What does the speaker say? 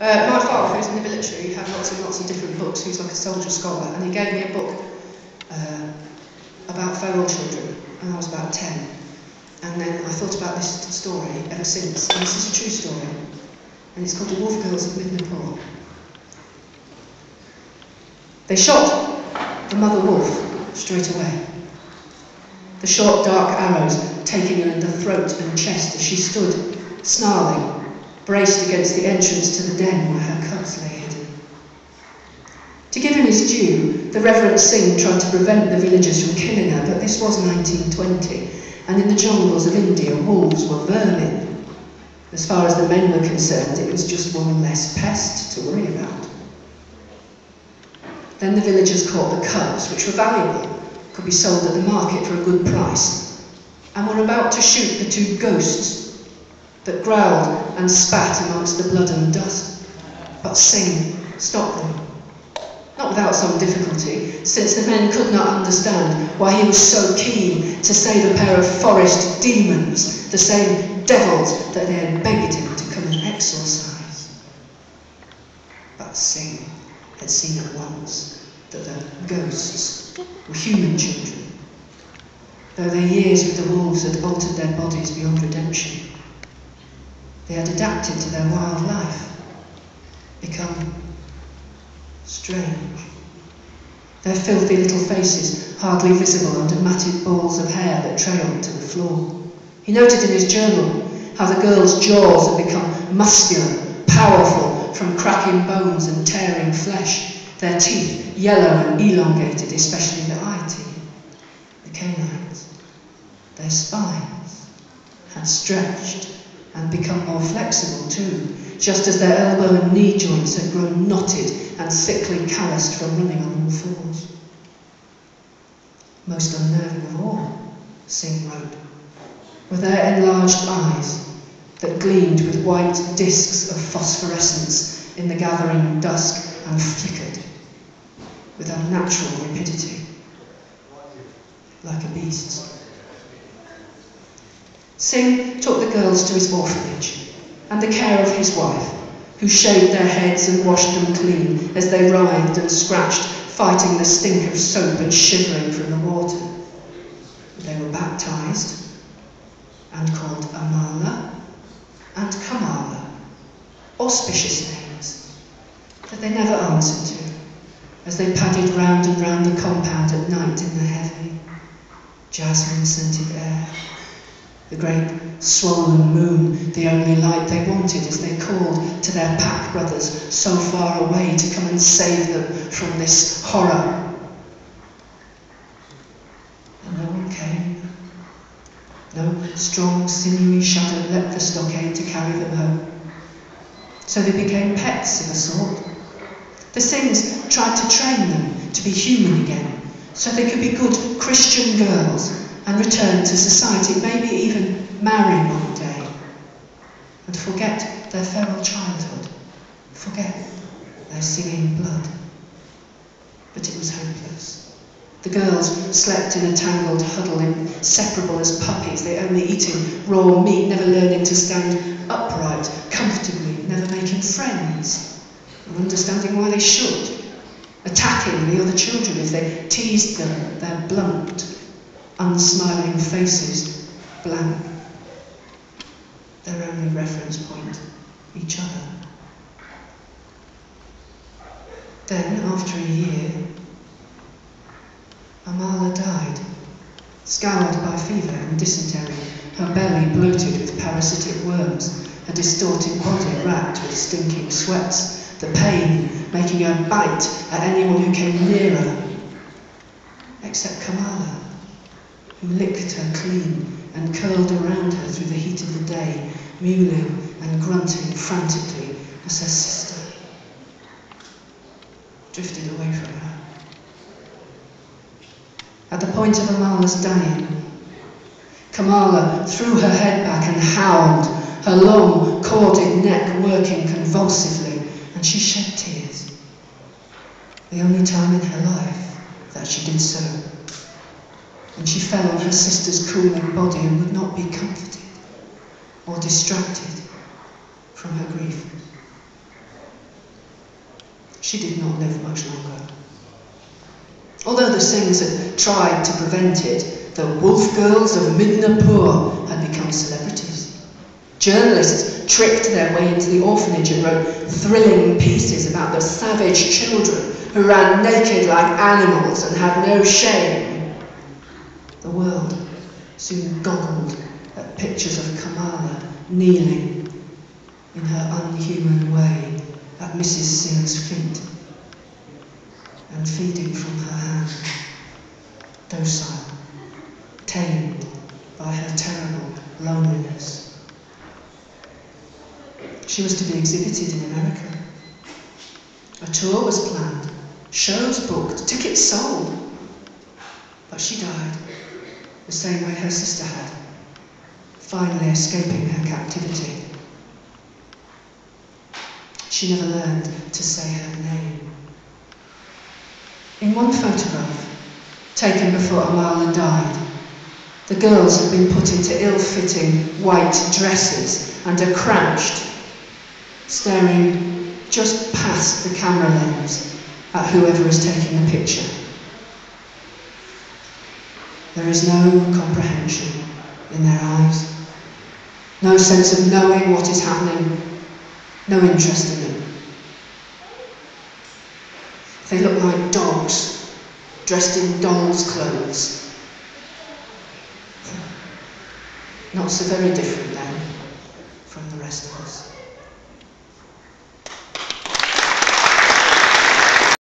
My father, who's in the military, had lots and lots of different books. He was like a soldier scholar, and he gave me a book about feral children, and I was about 10. And then I thought about this story ever since, and this is a true story, and it's called The Wolf Girls of Midnapore. They shot the mother wolf straight away. The short dark arrows taking her in the throat and chest as she stood, snarling, braced against the entrance to the den where her cubs lay hidden. To give him his due, the Reverend Singh tried to prevent the villagers from killing her, but this was 1920, and in the jungles of India, wolves were vermin. As far as the men were concerned, it was just one less pest to worry about. Then the villagers caught the cubs, which were valuable, could be sold at the market for a good price, and were about to shoot the two ghosts that growled and spat amongst the blood and dust. But Singh stopped them. Not without some difficulty, since the men could not understand why he was so keen to save a pair of forest demons, the same devils that they had begged him to come and exorcise. But Singh had seen at once that the ghosts were human children, though their years with the wolves had altered their bodies beyond redemption. They had adapted to their wild life, become strange. Their filthy little faces hardly visible under matted balls of hair that trailed to the floor. He noted in his journal how the girls' jaws had become muscular, powerful from cracking bones and tearing flesh, their teeth yellow and elongated, especially the eye teeth, the canines. Their spines had stretched and become more flexible too, just as their elbow and knee joints had grown knotted and thickly calloused from running on all fours. Most unnerving of all, Singh wrote, were their enlarged eyes that gleamed with white discs of phosphorescence in the gathering dusk and flickered with unnatural rapidity, like a beast's. Singh took the girls to his orphanage and the care of his wife, who shaved their heads and washed them clean as they writhed and scratched, fighting the stink of soap and shivering from the water. They were baptized and called Amala and Kamala, auspicious names that they never answered to, as they padded round and round the compound at night in the heavy, jasmine-scented air. The great swollen moon, the only light they wanted as they called to their pack brothers so far away to come and save them from this horror. And no one came. No strong, sinewy shadow leapt the stockade to carry them home. So they became pets of a sort. The Singhs tried to train them to be human again, so they could be good Christian girls and return to society, maybe even marry one day, and forget their feral childhood, forget their singing blood. But it was hopeless. The girls slept in a tangled huddle, inseparable as puppies, they only eating raw meat, never learning to stand upright, comfortably, never making friends, or understanding why they should, attacking the other children if they teased them, their blunt, unsmiling faces blank, their only reference point, each other. Then, after a year, Amala died, scoured by fever and dysentery, her belly bloated with parasitic worms, her distorted body racked with stinking sweats, the pain making her bite at anyone who came near her, except Kamala, who licked her clean and curled around her through the heat of the day, mewling and grunting frantically as her sister drifted away from her. At the point of Amala's dying, Kamala threw her head back and howled, her long, corded neck working convulsively, and she shed tears. The only time in her life that she did so. And she fell on her sister's cooling body and would not be comforted or distracted from her grief. she did not live much longer. Although the Singhs had tried to prevent it, the wolf girls of Midnapur had become celebrities. Journalists tricked their way into the orphanage and wrote thrilling pieces about the savage children who ran naked like animals and had no shame. The world soon goggled at pictures of Kamala kneeling in her unhuman way at Mrs. Singh's feet and feeding from her hand, docile, tamed by her terrible loneliness. She was to be exhibited in America. A tour was planned, shows booked, tickets sold. But she died the same way her sister had, finally escaping her captivity. She never learned to say her name. In one photograph, taken before Amala died, the girls had been put into ill-fitting white dresses and are crouched, staring just past the camera lens at whoever is taking the picture. There is no comprehension in their eyes, no sense of knowing what is happening, no interest in it. They look like dogs, dressed in dolls' clothes. Not so very different then from the rest of us.